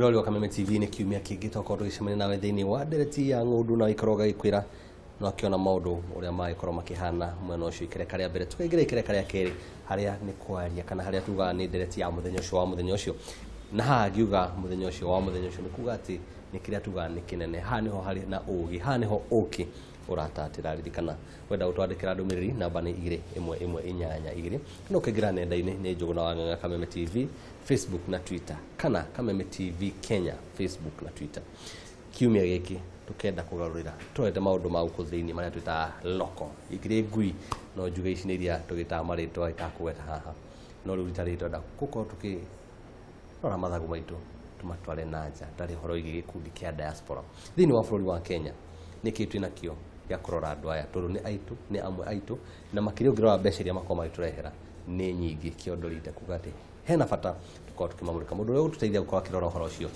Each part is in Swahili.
mwirori wa Kameme TV ni kiumia kingi toko tugicemania nawe thiini wa ndereti ya ng'undu na ikoroga ikwira no akiona maundu uria magikoro makihana mwena ucio ikereka ria mbere tukaigire ikereka ria keri haria ni kwaria kana haria tuga ni ndereti ya muthenya ucio wa muthenya ucio na ha ngiuga muthenya ucio wa muthenya ucio ni kuga ati ni kiria tuga ni kinene ha niho hari na ugi ha niho uki uratatira ririkana wenda utwandikira ndumiriri namba ni 21182 no kigira nenda-ini ni Njuguna wa Ng'ang'a Kameme TV Facebook na Twitter kana Kameme TV Kenya Facebook na Twitter kiumia giki tukenda kugarurira twende maundu ma ukuthiini maria twita loko igire ngui no njuge ici ni iria tugita maritwa itakweta haha no riu ritarito nda kuko tuki rora mathagu maitu tumatware nanja ndari horo igi gikundi kia diaspora thiini wa bururi wa Kenya niki twina kio ya kurora andu aya tondu ni aitu ni amwe aitu na makiri ungirora mbeca iria makoma iturehera ni nyingi kiondorite kugati hena bata tukao tukimamurika mundu uria ututeithia gukora kirora horo ucio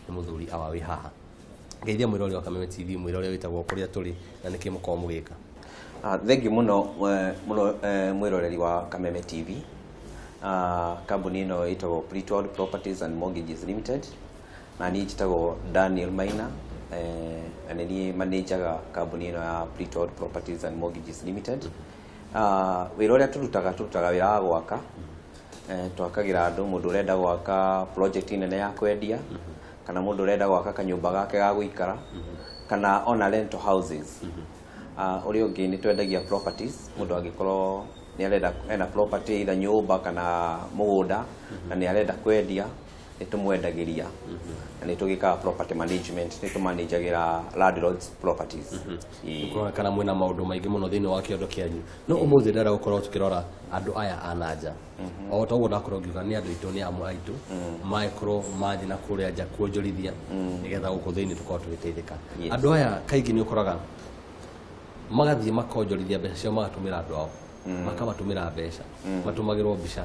ni muthuri awawi haha geithia mwirori wa Kameme TV mwirori witagwo kuria turi na niki mukoo mugika thank you muno mwiroreri wa Kameme TV kambuni ino itagwo Pretwood Properties and Mortgages Limited na ni itagwo Daniel Maina and ni manager kambuni ino ya Pretwood Properties and Mortgages Limited wirore turutaga wira gwaka twakagira andu mundu urenda gwaka project nene ya kwendia kana mundu urenda gwaka kanyumba gake ga guikara kana ona rental houses uri ungi ni twendagia properties mundu agikorwo ni arenda ena property ida nyumba kana mugunda na ni arenda kwendia ni tumwendagiria na ni tugika property management ni tumanajagira landlords properties ikora kana mwina maundu maingi muno thiini wa kiondo kianyu no umuthi ndara gukorwo tukirora andu aya anaja o to guo ndakorwo ngiuga ni andu itu ni amwe aitu micro mathi na kuria nja kuonjorithia nigetha guku thiini tukorwo tugiteithika andu aya kaingi ni ukoraga magathie makonjorithia mbeca cio magatumira andu ao makabatumira mbeca matumagirwo mbica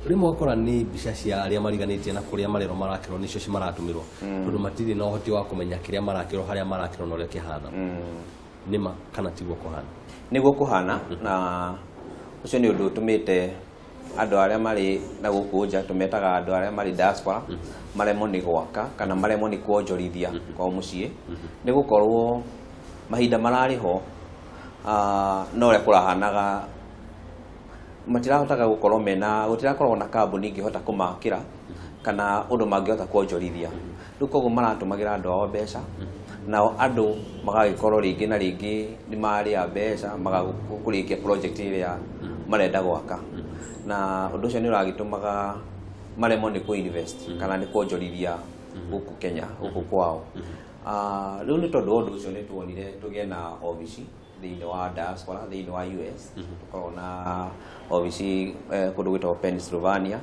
rimwe akora ni mbica cia aria mariganitie na kuria marero marakirwo nicio cimaratumirwo tondu matiri na uhoti wa kumenya kiria marakirwo haria marakirwo no ria kihana nima kana tiguo kuhana niguo kuhana na ucio ni undu utumite andu aria mari na guku nja tumetaga andu aria mari diaspora maremo ni gwaka kana maremo ni kuonjorithia kwa mucie ni gukorwo mahinda marari ho no ria kurahanaga matirahotaga gukorwo mena gutirakorwo na kambuni ingihota kumakira kana undu mangihota kuonjorithia riu koguo maratumagira andu ao mbeca nao andu magagikorwo ringi na ringi ni maria mbeca magakurikia project iria marenda gwaka na undu ucio ni uragitumaga maremo ni ku-invest kana ni kuonjorithia guku Kenya guku kwao riu ni tondu undu ucio ni tuonire tugie na office thiini wa diaspora thiini wa US tukorwo na office kundu gwitagwo Pennsylvania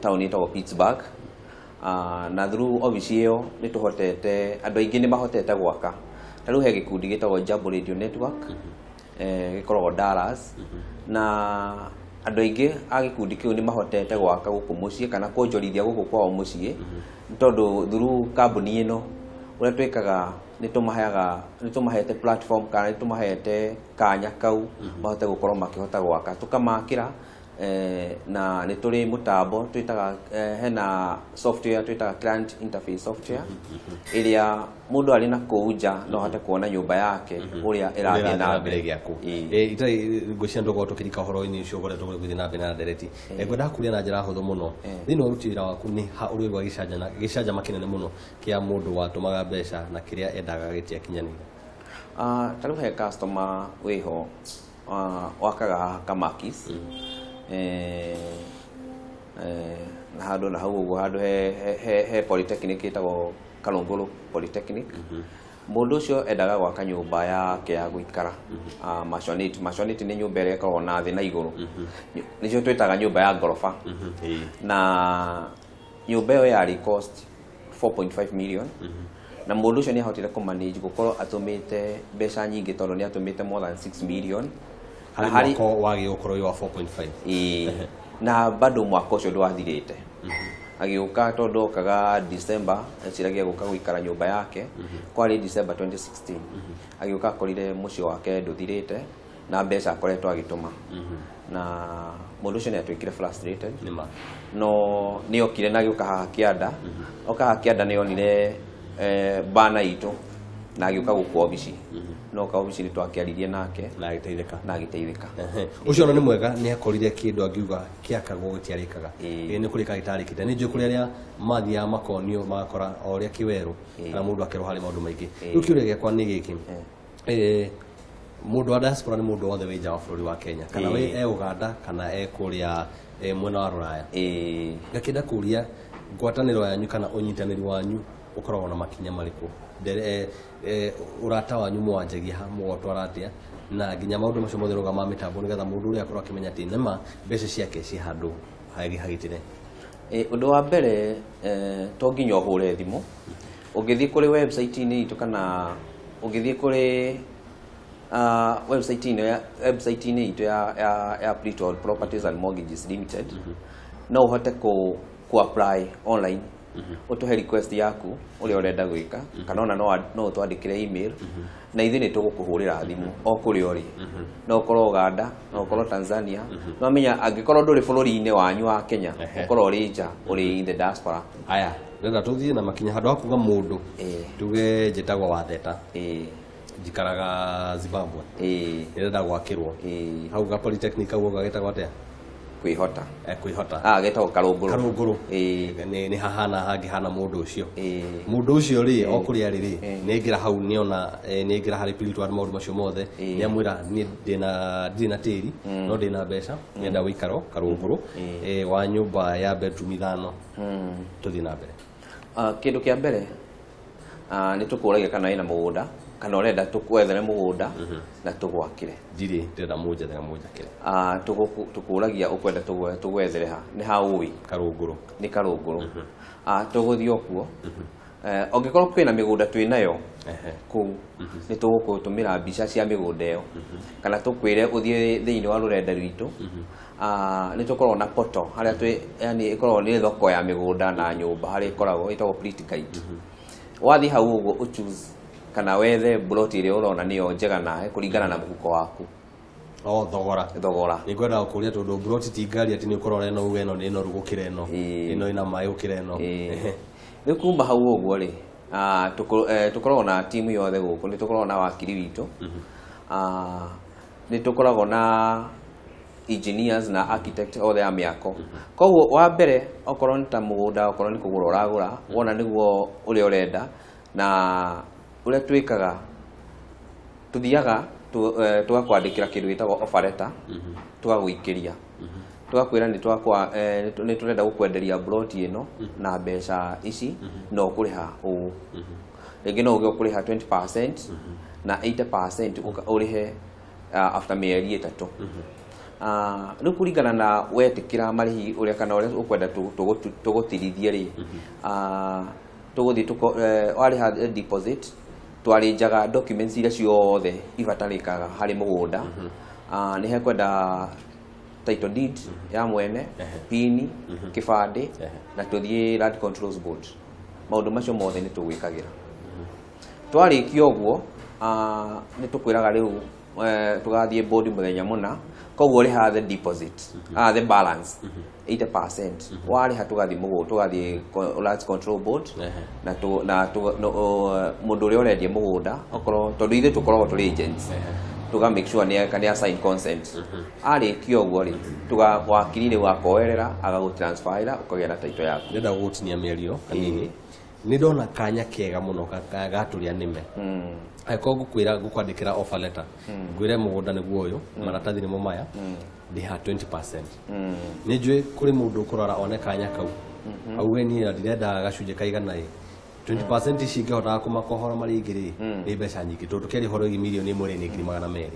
town itagwo Pittsburgh na through office iyo ni tuhotete andu aingi ni mahotete gwaka riu he gikundi gitagwo Jambo Radio Network gikoragwo Dallas na andu aingi a gikundi kiu ni mahotete gwaka guku mucie kana kuonjorithia guku kwao mucie tondu through kambuni ino uria twikaga ni tumahete platform kana ni tumahete kanya kau mahote gukorwo makihota gwaka tukamakira na ni turi mutambo twitaga hena software twitaga client interface software iria mundu ari na kuuja no hote kuona nyumba yake uria irathie na mbere giaku itai ngucia ndogo tukirika horo-ini ucio gore tuguthi na mbere na ndereti ngwenda kuria na njira huthu muno thini wa rutira waku ni ha uri gwa gicanja makinene muno kia mundu watumaga mbeca na kiria endaga gitia kinyanira taru he customer wiho wakaga kamakis na handu na hau uguo handu he polytechnic itagwo Kalungulu Polytechnic mundu ucio endaga gwaka nyumba yake ya guikara masioneti ni nyumba iria ikoragwo na thi na iguru nicio twitaga nyumba ya ngorofa na nyumba iyo yari cost 4.5 million na mundu ucio ni ahotire ku manage gukorwo atumite mbeca nyingi tondu ni atumite more than 6 million hari ko wagi ukorwo wa 4.5 na bado mwaka ucio ndwathirite agiuka tondu kaga December ciragia guka guikara nyumba yake kwari December 2016 agiuka korire mucio wake nduthirite na mbeca akoretwo agituma na mundu ucio ni atwikire frustrated no ni okire na giuka haha Kianda oka haha Kianda ni onire bana itu na giuka guku obici no ka obici ni twakiaririe nake na agiteithika ucio ni mwega ni akorire kindu angiuga kiakagwo gutiarikaga ni kuri kagitarikite ni nju kuri aria mathia makonio makora oria kiweru na mundu akeroha ri maundu maingi riu kiuria giakwa ni giki mundu wa diaspora ni mundu wothe wi nja wa bururi wa Kenya kana we Uganda kana kuria mwena wa Ruraya ngakenda kuria ngwataniro yanyu kana unyitaniri wanyu ukoragwo na makinya mariku urata wanyu mwanjagia mwotwara atia na nginya maundu macio mothe rugama mitambo nigetha mundu uria akorwo akimenya ati nema mbeca ciake ci handu hagitire undu wa mbere to nginya uhure thimu ungithii kuri website ini itu kana ungithii kuri website ini itu ya Bristol Properties and Mortgages Limited no uhote ku apply online utuhe request yaku uria urenda gwika kana ona no twandikire email na ithi ni tugukuhurira thimu o kuri ori no ukorwo Uganda no ukorwo Tanzania no menya angikorwo nduri bururi-ini wanyu wa Kenya ukorwo uri nja uri in the diaspora aya ndenda tuthie na makinya handu hakuga mundu tuge njitagwo Watheta jikaraga Zimbabwe ndenda gwakirwo hau ga polytechnic au gagetagwo atia kwihota getagwo Karunguru ni hahana hangi hana mundu ucio ri okuri ari ri ni ngira hau niona ni ngira hari pilitwar maundu macio mothe ni amwira ni dina tiri no dina mbeca nienda wikaro Karunguru wa nyumba ya bedroom 5 tuthi na mbere kindu kia mbere ni tukuragia kana ina mugunda kana urenda tukwethere mugunda na tugwakire ndiri ndenda munjethere munjakire tukuragia ukwenda tugwethere ha ni ha uwi Karunguru ni Karunguru tuguthio okuo ongikorwo kwina migunda twinayo ku ni tugukutumira mbica cia migunda iyo kana tukwire uthie thiini wa rurenda rwitu ni tukorwo na poto haria yani ikorwo ni thoko ya migunda na nyumba haria ikoragwo itagwo Politicite wathi hau uguo u choose kana wethe broti ile urona niyo njega nae kuringana na muhuko waku thogora ni kwenda kuria tondu broti ti ngari ati ni ukorora eno uwe eno ni no rugukire eno ino ina mai ukire eno ni kumba hau uguo ri tukorwo na timu yothe guku ni tukorwo na wakiri witu ni tukoragwo na engineers na architect othe a miako koguo wa mbere okorwo ni ta mugunda okorwo ni kugura uragura wona niguo uri urenda na uria twikaga tuthiaga tugakwandikira kindu gitagwo offer letter tugagwikiria tugakwira ni turenda gukwenderia broti ino na mbeca ici no kuriha u ringi no uge kuriha 20% na 80% urihe after mieri 3 riu kuringana na wetikira marihi uria kana uria ukwenda tugutirithie ri tuguthi wariha deposit twarinjaga documents iria ciothe ibatarikaga hari mugunda ni hekwenda title deed ya mwene pini kibande na tuthie land controls board maundu macio mothe ni tugwikagira twarikio guo ni tukwiraga riu tugathie board muthenya muna koguo ri ha the deposit the balance 80% wari hatugathi mugo tugathi land control board na mundu uri urendia mugunda okorwo tondu ithe tukoragwo turi agents tuga make sure ni kana sign consent ari kio guo ri tuga wakirire wakoerera agagu transfer ukagia na title yaku ndenda gutinia miario kanini ni ndona kanya kega muno gaturia nime aiko gukwira gukwandikira offer letter ngwire mugunda niguo uyu maratathi ni mo maya ndiha 20% ni njue kuri mundu kurora one kanya kau auge ni ndirenda gacunje kaigana 20% ici ngihota kumakohora mari igiri ni mbeca nyingi tondu keri horo gi milioni 1.2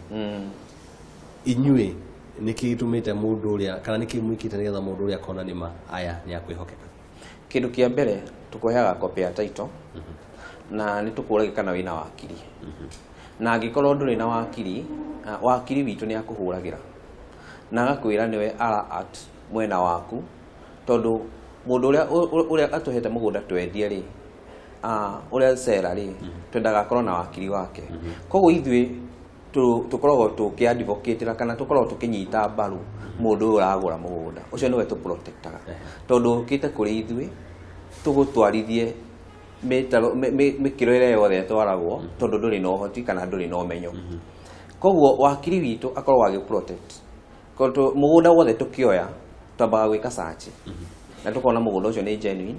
inyue niki gitumite mundu uria kana niki mwikite nigetha mundu uria kona nima aya ni akwihokeka kindu kia mbere tukuheaga copy ya title na ni tukuragia kana wina wakiri na angikorwo nduri na wakiri witu ni akuhuragira na agakwira niwe ara at mwena waku tondu mundu uria atuhete mugunda twendie ri uria sera ri twendaga korwo na wakiri wake koguo ithwe tukoragwo tukiadvocate kana tukoragwo tukinyita mbaru mundu uragura mugunda ucio niwe tu protectaga tondu kite kuri ithui tugutwarithie mikiro ire yothe twaragwo tondu nduri no hoti kana nduri no menyo koguo wakiri witu akorwo agi protect koto mugunda wothe tukioya twambaga gwika search na tukona mugunda ucio ni genuine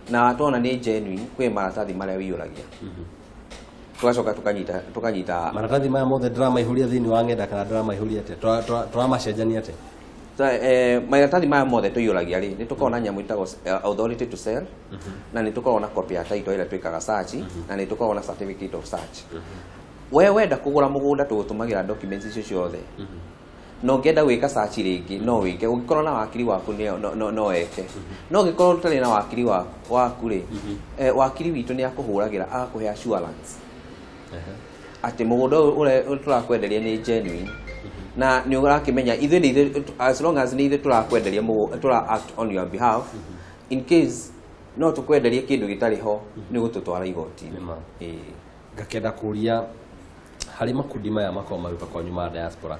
na tuona ni genuine kwi maratathi maria wiyuragia tugacoka tukanyita maratathi maya mothe drama ihuria thini wa ngenda kana drama ihuria ate twamacenjania ate maratathi maya mothe tuyuragia ri ni tukona nyamu itago authority to sell na ni tukona copy ya title ile twikaga search na ni tukona certificate of search we wenda kugura mugunda tugutumagira documents icio ciothe no ngenda gwika search ringi no wike ungikorwo na wakiri waku no weke no ngikorwo tutari na wakiri waku ri wakiri witu ni akuhuragira akuhe assurance ati mugunda ule turakwenderia ni genuine na ni urakimenya ithe ni as long as ni ithe turakwenderia tura act on your behalf in case no tukwenderia kindu gitari ho ni gututwara igoti ngakenda kuria hari makundi maya makao maruka kwa nyuma diaspora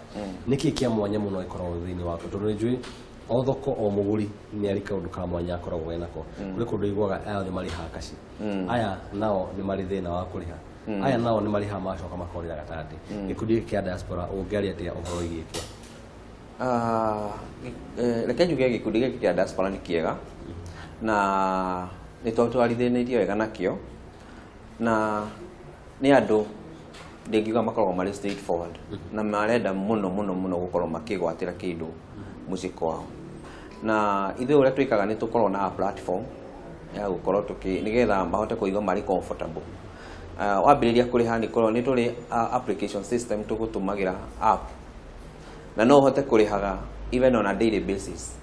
niki kia mwanya muno ikorwo thini wako tondu njui o thoko o muguri ni ari kaundu ka mwanya akoragwo enako kuri kundu igwaga aya ni mari hakaci aya nao ni mari thina wa kuriha aya nao ni mari ha macoka makorira gatandi gikundi kia diaspora ungiari atia uhoro igikio reke njuge gikundi kia diaspora ni kiega na ni twatwarithanĩtie wega nakio na ni andu ngiuga makoragwo mari straightforward na marenda muno gukorwo makigwatira kindu muciĩ kwao na ithuĩ ũrĩa twĩkaga nĩ tũkorwo na platform ya gukorwo nigetha mahote kũigua mari comfortable wambĩrĩria kũrĩha nĩ tũrĩ application system tũgũtũmagĩra app na no ũhote kũrĩhaga even on a daily basis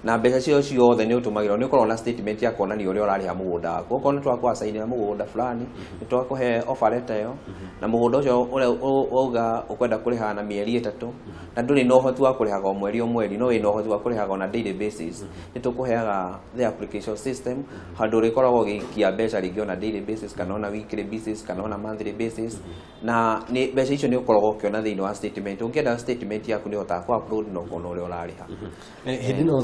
na mbeca cio ciothe ni utumagirwo ni ukorwo na statement ya kuonania uria urariha mugunda waku ukorwo ni twakwasainira mugunda fulani ni twakuhe offer letter yo na mugunda ucio uga ukwenda kuriha na mieri 3 na nduri no hotu wa kurihaga o mweri no we no hotu wa kurihaga on a daily basis ni tukuheaga the application system handu rikoragwo gikia mbeca ringi on a daily basis kana on a weekly basis kana on a monthly basis na ni mbeca icio ni ukoragwo ukiona thiini wa statement ungienda statement yaku ni hotaga ku upload no kono uria urariha hindi no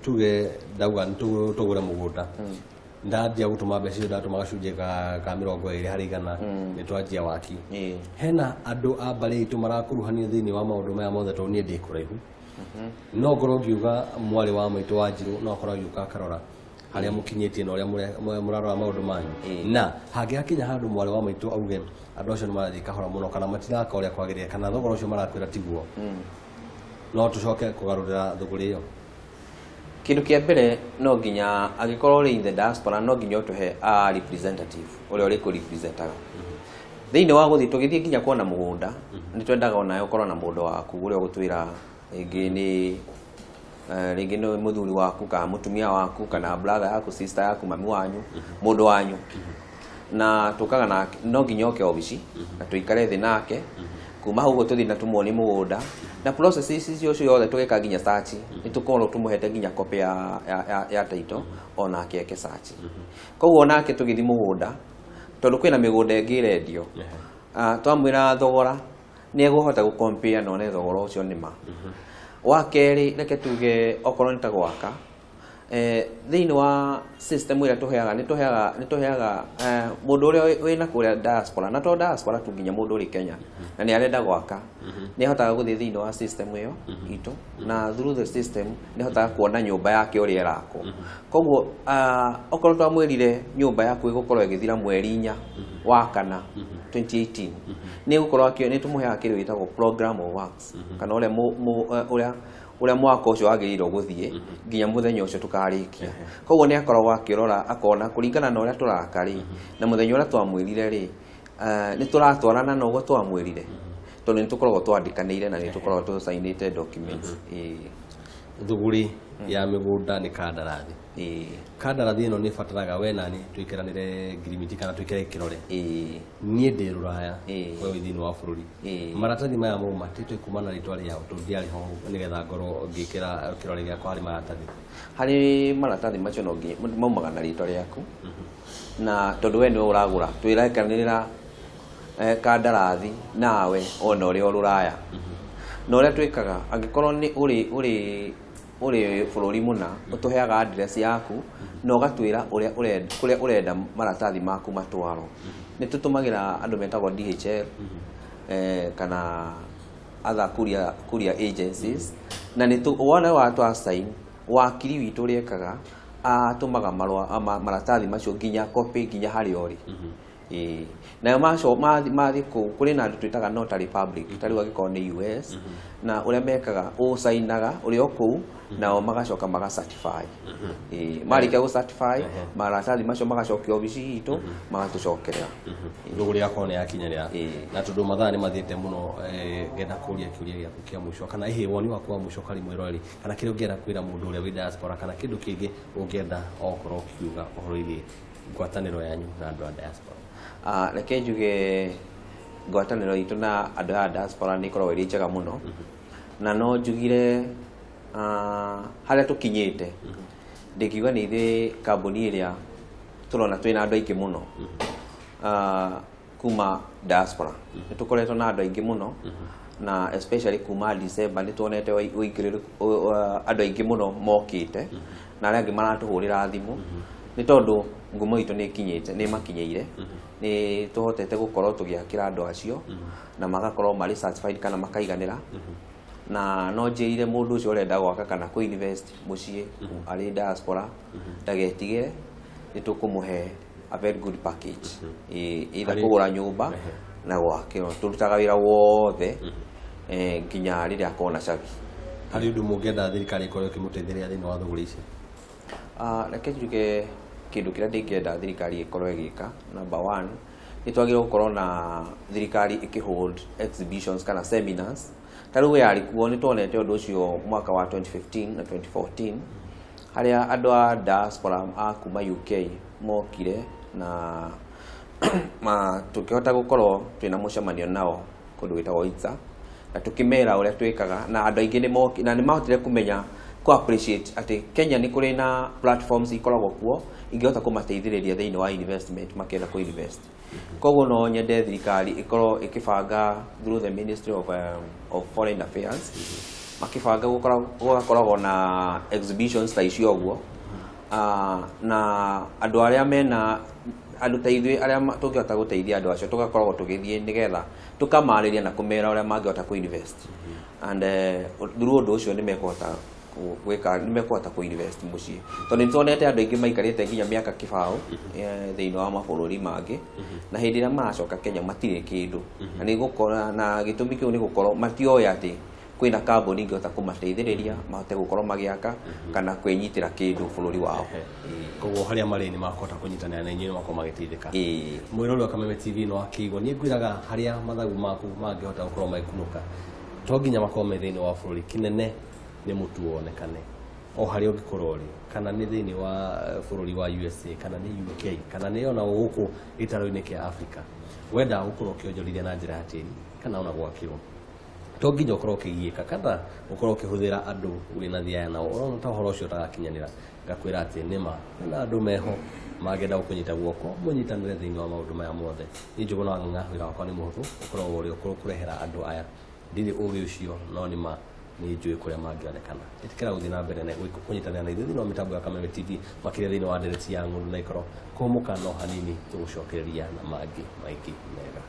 tuge dauga tugure mugunda ndadia gutuma mbeca ndatuma gacunje ka 20 hari igana ni twanjia waki hena andu a mbari itu marakuruhania thiini wa maundu maya mothe to nie ndi kuraihu no ngorwo ngiuga mwari wa maitu wa Njiru no korwo yuka karora haria mukinyitie no ria murarora maundu manyu na hangiakinya handu mwari wa maitu auge andu acio ni marathii kahora muno kana matiraka uria kwagirire kana thogora ucio marakwira tiguo no tucoke kugarurira thuguri iyo kindu kia mbere no nginya agikorwo ri in the diaspora no nginya utuhe a representative uria uri ku representaga thiini wa guthi tugithie nginya kuona mugunda ni twendaga ona ukorwo na mundu waku uria gutwira ringi ni muthuri waku kana mutumia waku kana brother yaku sister yaku mami wanyu mundu wanyu na tukaga na no nginya oke obici na tuikare thi nake kuma hugo tuthi na tumuoni mugunda na process icio ciothe tugeka nginya search ni tukorwo tumuhete nginya copy ya title ona keke search koguo nake tugithi mugunda tondu kwina migunda ingi rendio twamwira thogora ni eguhota gu compare no ne thogora ucio nima wa keri reke tuge okorwo nitagwaka thiini wa system ira tuheaga ni tuheaga mundu uria wina kuria diaspora na to diaspora tu nginya mundu uri Kenya na ni arenda gwaka ni hotaga guthi thiini wa system iyo itu na through the system ni hotaga kuona nyumba yake uria irako koguo okorwo twamwirire nyumba yaku igukorwo igithira mweri 4 wa kana 2018 ni gukorwo akio ni tumuheaga kiru gitagwo program of works kana uria mwaka ucio wagiriirwo guthie nginya muthenya ucio tukarikia koguo ni akoragwo akirora akona kuringana na uria turakari na muthenya uria twamwirire ri ni turatwarana na ugo twamwirire tondu ni tukoragwo twandikanire na ni tukoragwo tu signed documents thuguri ya migunda ni kandarathi kandarathi ino ni fataraga we nani tuikiranire girimiti kana tuikire kirore nie ndi ruraya we thini wa bururi maratathi maya mo matitwe kumana ritwa ria tundiari ho nigetha ngoro ngikira kirore gya kwari maratathi hari maratathi macio no ngi maumaga na ritwa riaku na tondu we ni uragura twirakanirira kandarathi nawe ona uri oruraya no ria twikaga angikorwo ni uri bururi muna utuheaga address yaku no gatwira uria urenda maratathi maku matwaro ni tutumagira andu metagwo DHL kana other courier agencies na ni tu wona watu assign wakiri witu riekaga atumaga maratathi macio nginya copy nginya hari ori na macio mathi kuri na twitaga notary public tari wagiko ni US na uria mekaga usainaga uri oku nao magacoka maga certify marika go certify maratathi macio magacokio obici itu magatucokerera nduguri yakwa ni yakinyarira na tundu mathani mathite muno ngenda kuria kiuria giaku kia mwisho kana ehe woni wakwa mwisho kali mwirori kana kiri ngenda kwira mundu uria wi diaspora kana kindu kingi ungenda okoro kiuga ohoro-ini ngwataniro yanyu na andu a diaspora reke njuge ngwataniro itu na andu a diaspora ni korwo iri njega muno na no njugire haria tukinyite ndikiuga ni ithe kambuni iria turona twina andu aingi muno kuma diaspora nitukoretwo na andu aingi muno na especially kuma December ni tuonete uingiriru andu aingi muno mokite na aria angi maratuhurira thimu ni tondu ngumo itu ni kinyite ni makinyeire ni tuhotete gukorwo tugiakira andu acio na magakorwo mari certified kana makaiganira na no njirire mundu ucio urenda gwaka kana ku invest mucie ari diaspora ndagetigire ni tukumuhe a very good package ila kugura nyumba na gwakira turutaga wira wothe nginya riria akona cabi hari undu mungenda thirikari ikorwo ikimuteithiria thini wa thuguri ici reke njuge kindu kiria ndingenda thirikari ikorwo igika number 1 ni twagirwo gukorwo na thirikari ikihold exhibitions kana seminars taru yari kuo ni tuonete undu ucio mwaka wa 2015 na 2014 haria andu a diaspora a kuma UK mokire na tukihota gukorwo twina mucemanio nao kundu witagwo Itsa na tukimera uria twikaga na andu aingi ni moki na ni mahotire kumenya ku appreciate ati Kenya ni kuri na platforms ikoragwo kuo ingihota kumateithiriria thiini wa investment makenda ku invest koguo no nyende thirikari ikorwo ikibanga through the Ministry of Foreign Affairs makibanga gukoragwo na exhibitions ta icio guo na andu aria mena andu taithwe aria tungihota guteithia andu acio tugakorwo tugithie nigetha tukamariria na kumera uria mangihota ku invest and through undu ucio ni mekota gwika nimekuota ku invest mucie tondu nituonete andu aingi maikarite nginya miaka kibao thiini wa mabururi mangi na hindi ria maracoka Kenya matire kindu na ni gukora na gitumi kiu ni gukorwo matioya ati kwina kambuni ingihota kumateithiriria mahote gukorwo magiaka kana kwinyitira kindu bururi wao koguo haria mari ni makota kunyitanira na inyuĩ makoma magiteithika mwirori wa Kameme TV no akigwa ni ngwiraga haria mathagu maku mangihota gukorwo magikunuka to nginya makome thiini wa bururi kinene ni mutu wonekane o hari ungikorwo ri kana ni thiini wa bururi wa USA kana ni UK kana ni ona guku itaro-ini kia Africa wenda gukorwo kionjorithia na njira hatiri kana ona gwakirwo to nginya ukorwo kigiika kana ukorwo kihuthira andu wina thia na ona ta horo ucio tagakinyanira ngakwira ati nima na andu meho magenda gukunyita guoko munyitanire thiini wa maundu maya mothe ni njuguna ng'ang'a wira wakwa ni muhuthu ukorwo uri kurehera andu aya ndiri ugi ucio no nima ni njui kuria mangionekana itikira guthii na mbere na kunyitanira na ithuĩ no mitambo ya Kameme TV makiria thiini wa ndereti ya ng'undu na ikoro kumuka no hanini tugucokereria na mangi maingi mega.